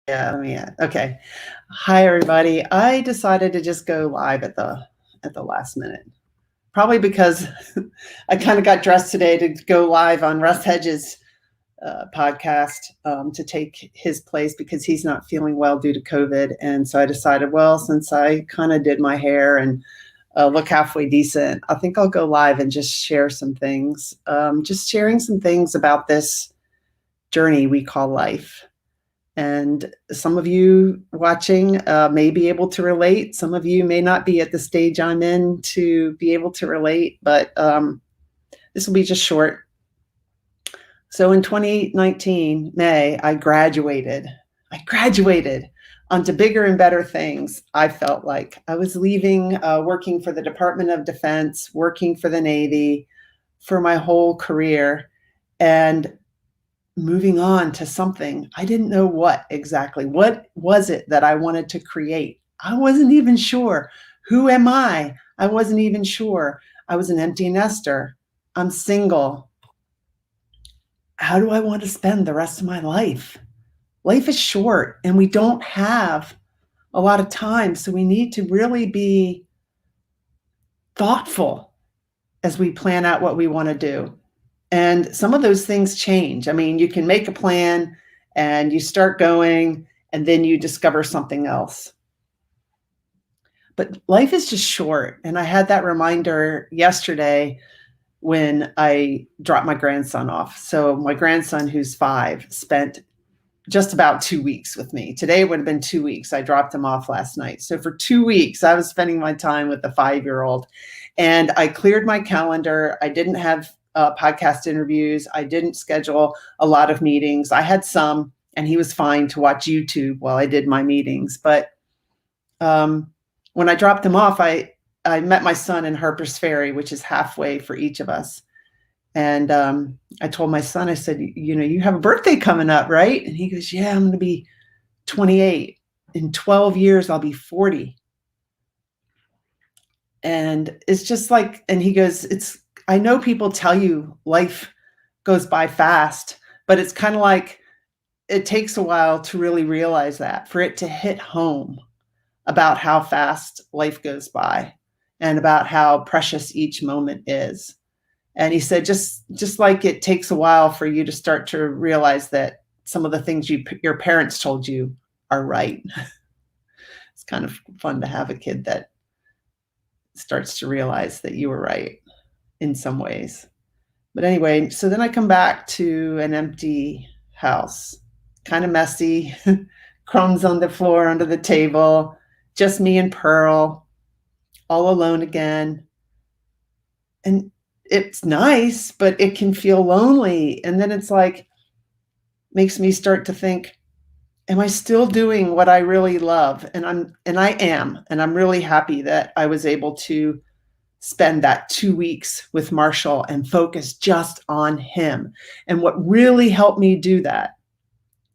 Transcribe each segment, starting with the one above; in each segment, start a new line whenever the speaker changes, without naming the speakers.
Okay. Hi, everybody. I decided to just go live at the last minute, probably because I kind of got dressed today to go live on Russ Hedges' podcast to take his place because he's not feeling well due to COVID. And so I decided, well, since I kind of did my hair and look halfway decent, I think I'll go live and just share some things, just sharing some things about this journey we call life. And some of you watching may be able to relate. Some of you may not be at the stage I'm in to be able to relate, but this will be just short. So in 2019, May, I graduated onto bigger and better things. I felt like I was leaving working for the Department of Defense, working for the Navy for my whole career, and moving on to something. I didn't know what exactly. What was it that I wanted to create? I wasn't even sure. Who am I? I wasn't even sure. I was an empty nester. I'm single. How do I want to spend the rest of my life? Life is short and we don't have a lot of time. So we need to really be thoughtful as we plan out what we want to do. And some of those things change. I mean, you can make a plan and you start going and then you discover something else. But life is just short. And I had that reminder yesterday when I dropped my grandson off. So my grandson, who's 5, spent just about 2 weeks with me. Today would have been 2 weeks. I dropped him off last night. So for 2 weeks, I was spending my time with the 5-year-old. And I cleared my calendar. I didn't have podcast interviews. I didn't schedule a lot of meetings. I had some, and he was fine to watch YouTube while I did my meetings. But when I dropped him off, I met my son in Harper's Ferry, which is halfway for each of us. And I told my son, I said, you have a birthday coming up, right? And he goes, yeah, I'm going to be 28. In 12 years, I'll be 40. And it's just like, and he goes, I know people tell you life goes by fast, but it's kind of like it takes a while to really realize that, for it to hit home about how fast life goes by and about how precious each moment is. And he said, just like it takes a while for you to start to realize that some of the things your parents told you are right. It's kind of fun to have a kid that starts to realize that you were right in some ways. But anyway, so then I come back to an empty house, kind of messy, crumbs on the floor under the table, just me and Pearl, all alone again. And it's nice, but it can feel lonely. And then it's like, makes me start to think, am I still doing what I really love? And I am, and I'm really happy that I was able to spend that 2 weeks with Marshall and focus just on him. And what really helped me do that,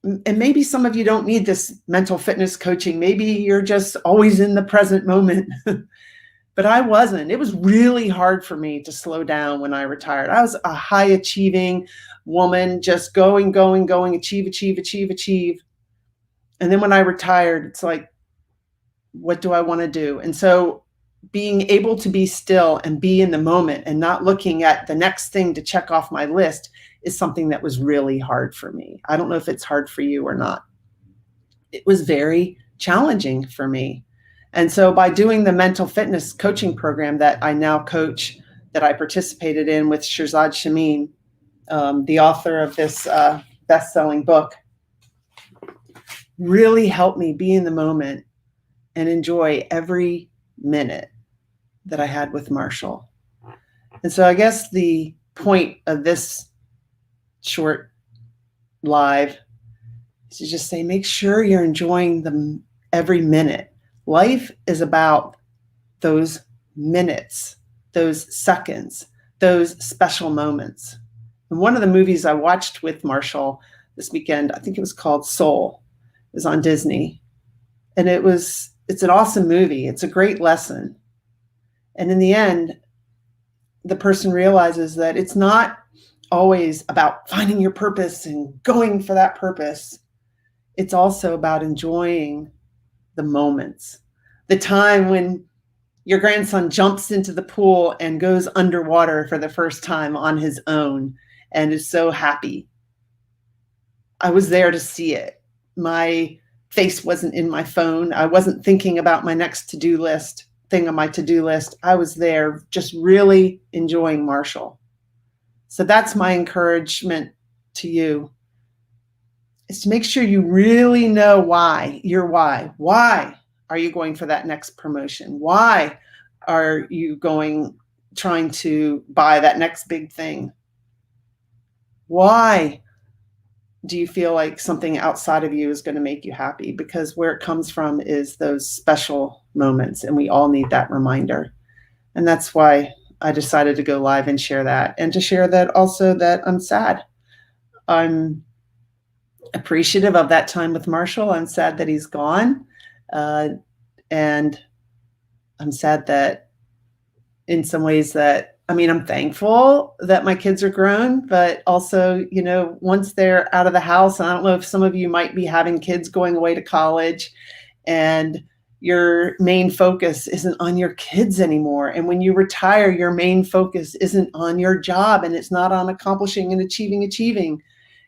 and maybe some of you don't need this mental fitness coaching, maybe you're just always in the present moment, but I wasn't. It was really hard for me to slow down when I retired. I was a high achieving woman, just going, achieve. And then when I retired, it's like, what do I want to do? And so being able to be still and be in the moment and not looking at the next thing to check off my list is something that was really hard for me. I don't know if it's hard for you or not. It was very challenging for me. And so by doing the mental fitness coaching program that I now coach, that I participated in with Shirzad Chamine, the author of this best-selling book, really helped me be in the moment and enjoy every minute that I had with Marshall. And so I guess the point of this short live is to just say, make sure you're enjoying every minute. Life is about those minutes, those seconds, those special moments. And one of the movies I watched with Marshall this weekend, I think it was called Soul, it was on Disney. And it's an awesome movie. It's a great lesson. And in the end, the person realizes that it's not always about finding your purpose and going for that purpose. it's also about enjoying the moments. The time when your grandson jumps into the pool and goes underwater for the first time on his own and is so happy. I was there to see it. My face wasn't in my phone. I wasn't thinking about my next to-do list thing on my to-do list. I was there just really enjoying Marshall. So that's my encouragement to you, is to make sure you really know why, your why. Why are you going for that next promotion? Why are you trying to buy that next big thing? Why do you feel like something outside of you is going to make you happy? Because where it comes from is those special moments, and we all need that reminder. And that's why I decided to go live and share that, and to share that also that I'm sad. I'm appreciative of that time with Marshall. I'm sad that he's gone. And I'm sad that in some ways I'm thankful that my kids are grown, but also, once they're out of the house, and I don't know if some of you might be having kids going away to college, and your main focus isn't on your kids anymore. And when you retire, your main focus isn't on your job, and it's not on accomplishing and achieving.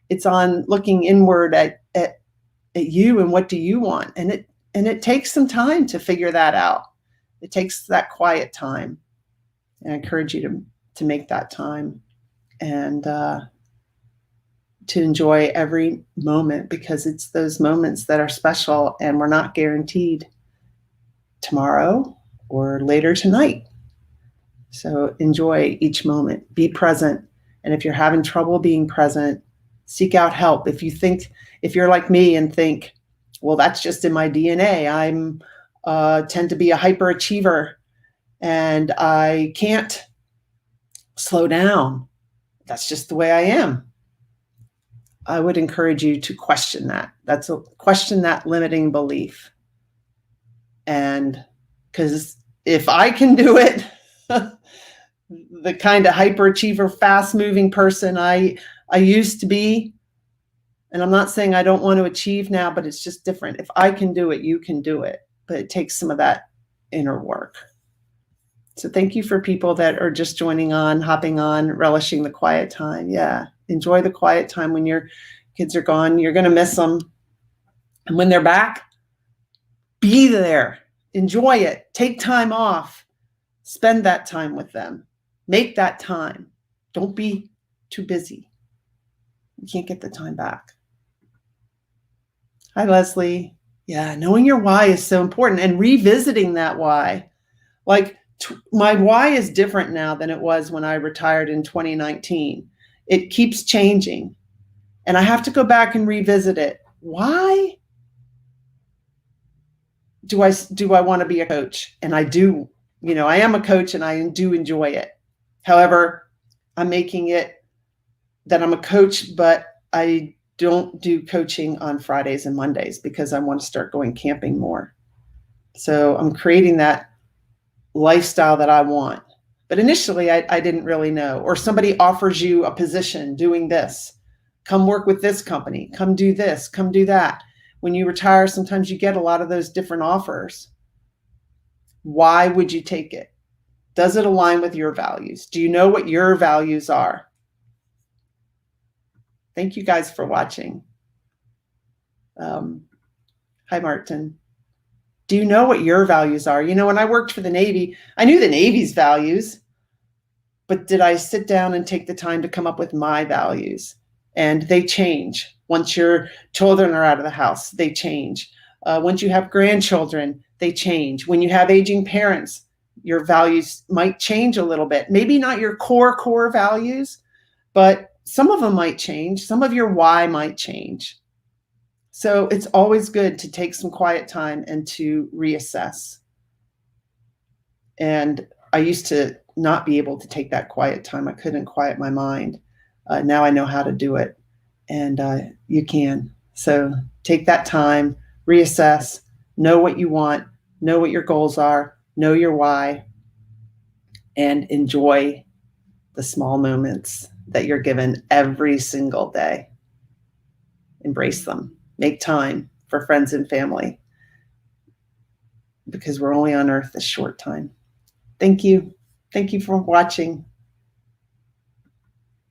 It's on looking inward at you and what do you want. And it takes some time to figure that out. It takes that quiet time. And I encourage you to make that time and to enjoy every moment, because it's those moments that are special, and we're not guaranteed tomorrow or later tonight. So enjoy each moment, be present. And if you're having trouble being present, seek out help. If you're like me and think, well, that's just in my DNA. I'm tend to be a hyperachiever and I can't slow down. That's just the way I am. I would encourage you to question that. Question that limiting belief. And because if I can do it, the kind of hyperachiever, fast-moving person I used to be, and I'm not saying I don't want to achieve now, but it's just different. If I can do it, you can do it. But it takes some of that inner work. So thank you for people that are just hopping on, relishing the quiet time. Yeah, enjoy the quiet time when your kids are gone. You're going to miss them. And when they're back, be there. Enjoy it. Take time off. Spend that time with them. Make that time. Don't be too busy. You can't get the time back. Hi, Leslie. Yeah, knowing your why is so important, and revisiting that why. Like, my why is different now than it was when I retired in 2019. It keeps changing, and I have to go back and revisit it. Why do I want to be a coach? And I do, I am a coach and I do enjoy it. However, I'm making it that I'm a coach, but I don't do coaching on Fridays and Mondays because I want to start going camping more. So I'm creating that lifestyle that I want. But initially, I didn't really know. Or somebody offers you a position doing this. Come work with this company. Come do this. Come do that. When you retire, sometimes you get a lot of those different offers. Why would you take it? Does it align with your values? Do you know what your values are? Thank you guys for watching. Hi, Martin. Do you know what your values are? When I worked for the Navy, I knew the Navy's values, but did I sit down and take the time to come up with my values? And they change. Once your children are out of the house, they change. Once you have grandchildren, they change. When you have aging parents, your values might change a little bit. Maybe not your core values, but some of them might change. Some of your why might change. So it's always good to take some quiet time and to reassess. And I used to not be able to take that quiet time. I couldn't quiet my mind. Now I know how to do it, and you can. So take that time, reassess, know what you want, know what your goals are, know your why, and enjoy the small moments that you're given every single day. Embrace them. make time for friends and family because we're only on earth a short time. Thank you. Thank you for watching.